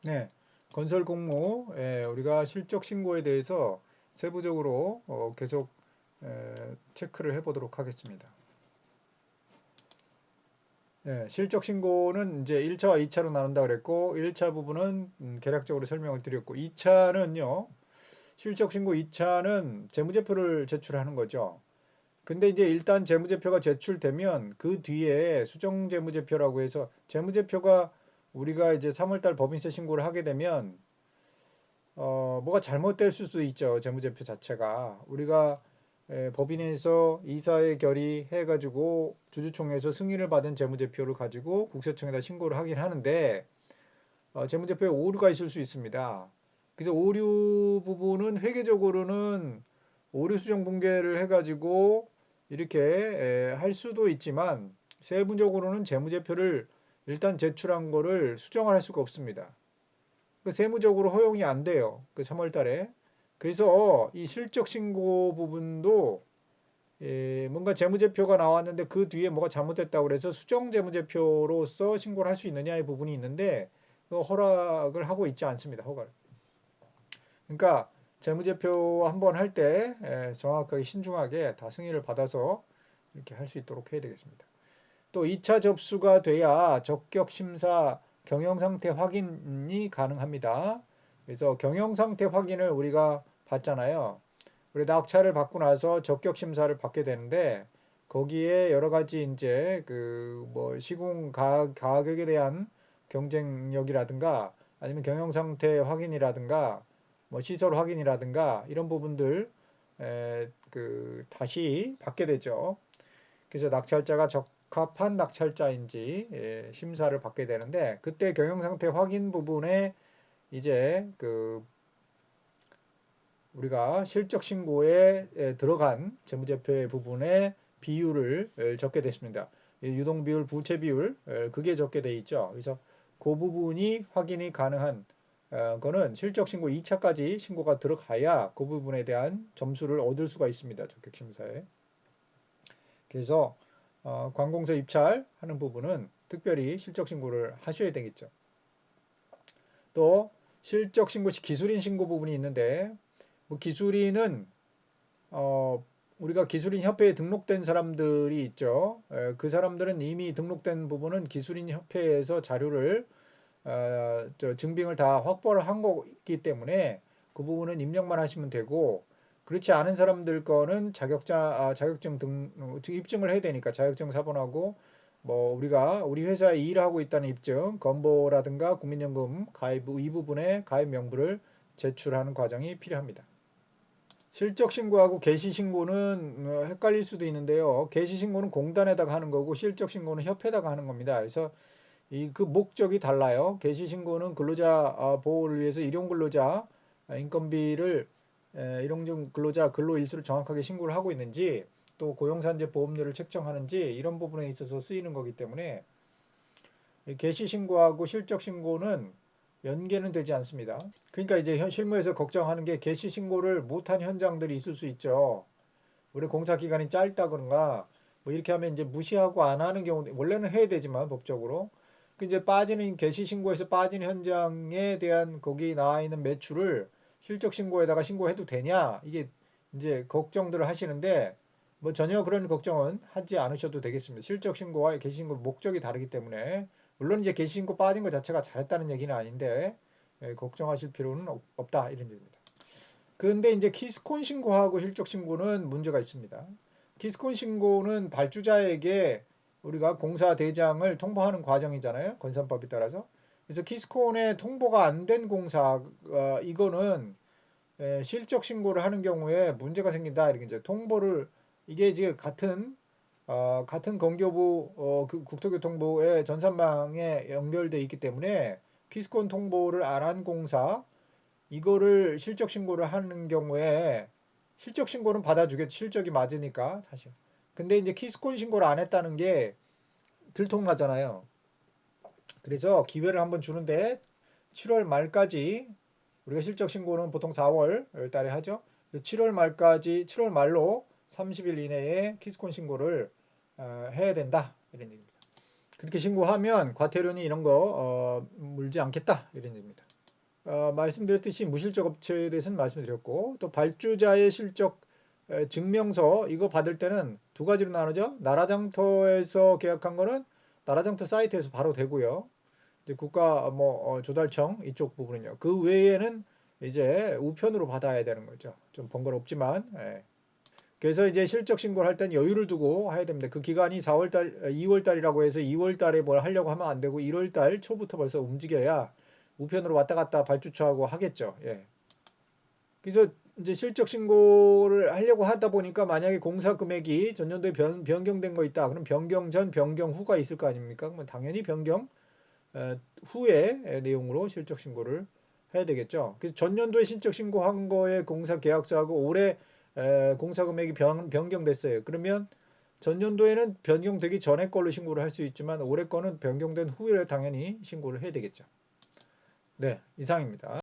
네, 건설 공모, 우리가 실적 신고에 대해서 세부적으로 계속 체크를 해보도록 하겠습니다. 실적 신고는 이제 1차와 2차로 나눈다 그랬고, 1차 부분은 개략적으로 설명을 드렸고, 2차는요, 실적 신고 2차는 재무제표를 제출하는 거죠. 근데 이제 일단 재무제표가 제출되면 그 뒤에 수정재무제표라고 해서 재무제표가 우리가 이제 3월달 법인세 신고를 하게 되면 뭐가 잘못될 수도 있죠. 재무제표 자체가. 우리가 법인에서 이사회 결의해가지고 주주총회에서 승인을 받은 재무제표를 가지고 국세청에다 신고를 하긴 하는데 재무제표에 오류가 있을 수 있습니다. 그래서 오류 부분은 회계적으로는 오류 수정 분계를 해가지고 이렇게 할 수도 있지만 세부적으로는 재무제표를 일단 제출한 거를 수정을 할 수가 없습니다. 그 세무적으로 허용이 안 돼요. 그 3월 달에. 그래서 이 실적 신고 부분도 뭔가 재무제표가 나왔는데 그 뒤에 뭐가 잘못됐다고 그래서 수정 재무제표로서 신고를 할 수 있느냐의 부분이 있는데 그 허락을 하고 있지 않습니다. 허가를. 그러니까 재무제표 한번 할 때 정확하게 신중하게 다 승인을 받아서 이렇게 할 수 있도록 해야 되겠습니다. 또 2차 접수가 돼야 적격심사 경영상태 확인이 가능합니다. 그래서 경영상태 확인을 우리가 받잖아요. 우리 낙찰을 받고 나서 적격심사를 받게 되는데 거기에 여러 가지 이제 그 뭐 시공 가격에 대한 경쟁력이라든가 아니면 경영상태 확인이라든가 뭐 시설 확인이라든가 이런 부분들 그 다시 받게 되죠. 그래서 낙찰자가 적합한 낙찰자인지 심사를 받게 되는데 그때 경영상태 확인 부분에 이제 그 우리가 실적 신고에 들어간 재무제표의 부분에 비율을 적게 됐습니다. 유동 비율, 부채 비율 그게 적게 돼 있죠. 그래서 그 부분이 확인이 가능한 거는 실적 신고 2차까지 신고가 들어가야 그 부분에 대한 점수를 얻을 수가 있습니다. 적격 심사에. 그래서 관공서 입찰하는 부분은 특별히 실적 신고를 하셔야 되겠죠. 또 실적 신고 시 기술인 신고 부분이 있는데 뭐 기술인은 어, 우리가 기술인 협회에 등록된 사람들이 있죠. 그 사람들은 이미 등록된 부분은 기술인 협회에서 자료를 증빙을 다 확보를 한 거기 때문에 그 부분은 입력만 하시면 되고 그렇지 않은 사람들 거는 자격증 등 입증을 해야 되니까 자격증 사본하고 뭐 우리가 우리 회사에 일하고 있다는 입증, 건보라든가 국민연금 가입 이 부분에 가입 명부를 제출하는 과정이 필요합니다. 실적 신고하고 개시 신고는 헷갈릴 수도 있는데요. 개시 신고는 공단에다가 하는 거고 실적 신고는 협회에다가 하는 겁니다. 그래서 이 그 목적이 달라요. 개시 신고는 근로자 보호를 위해서 일용 근로자 인건비를 일용 근로자 근로 일수를 정확하게 신고를 하고 있는지 또 고용산재 보험료를 책정하는지 이런 부분에 있어서 쓰이는 거기 때문에 개시 신고하고 실적 신고는 연계는 되지 않습니다. 그러니까 이제 실무에서 걱정하는 게 개시 신고를 못한 현장들이 있을 수 있죠. 우리 공사 기간이 짧다거나 뭐 이렇게 하면 이제 무시하고 안 하는 경우도 원래는 해야 되지만 법적으로 그 이제 빠지는 개시 신고에서 빠진 현장에 대한 거기 나와 있는 매출을 실적 신고에다가 신고해도 되냐 이게 이제 걱정들을 하시는데 뭐 전혀 그런 걱정은 하지 않으셔도 되겠습니다. 실적 신고와 개시 신고 목적이 다르기 때문에 물론 이제 개시 신고 빠진 것 자체가 잘했다는 얘기는 아닌데 걱정하실 필요는 없다 이런 얘기입니다. 그런데 이제 키스콘 신고하고 실적 신고는 문제가 있습니다. 키스콘 신고는 발주자에게 우리가 공사 대장을 통보하는 과정이잖아요. 건산법에 따라서. 그래서 키스콘에 통보가 안 된 공사 이거는 실적 신고를 하는 경우에 문제가 생긴다. 이렇게 이제 통보를 이게 지금 같은 건교부 그 국토교통부의 전산망에 연결돼 있기 때문에 키스콘 통보를 안 한 공사 이거를 실적 신고를 하는 경우에 실적 신고는 받아주겠죠. 실적이 맞으니까 사실. 근데 이제 키스콘 신고를 안 했다는 게 들통나잖아요. 그래서 기회를 한번 주는데 7월 말까지 우리가 실적 신고는 보통 4월 달에 하죠. 7월 말까지 7월 말로 30일 이내에 키스콘 신고를 해야 된다 이런 얘기입니다. 그렇게 신고하면 과태료니 이런 거 물지 않겠다 이런 얘기입니다. 말씀드렸듯이 무실적 업체에 대해서는 말씀드렸고 또 발주자의 실적 증명서 이거 받을 때는 두 가지로 나누죠. 나라장터에서 계약한 거는 나라장터 사이트에서 바로 되고요. 이제 국가 조달청 이쪽 부분은요. 그 외에는 이제 우편으로 받아야 되는 거죠. 좀 번거롭지만. 예. 그래서 이제 실적 신고를 할 땐 여유를 두고 해야 됩니다. 그 기간이 2월 달이라고 해서 2월 달에 뭘 하려고 하면 안 되고 1월 달 초부터 벌써 움직여야 우편으로 왔다 갔다 발주처하고 하겠죠. 예. 그래서 이제 실적 신고를 하려고 하다 보니까 만약에 공사 금액이 전년도에 변경된 거 있다. 그럼 변경 전, 변경 후가 있을 거 아닙니까? 그러면 당연히 변경 후의 내용으로 실적 신고를 해야 되겠죠. 그래서 전년도에 실적 신고한 거에 공사 계약서하고 올해 공사 금액이 변경됐어요. 그러면 전년도에는 변경되기 전에 걸로 신고를 할 수 있지만 올해 거는 변경된 후에 당연히 신고를 해야 되겠죠. 네, 이상입니다.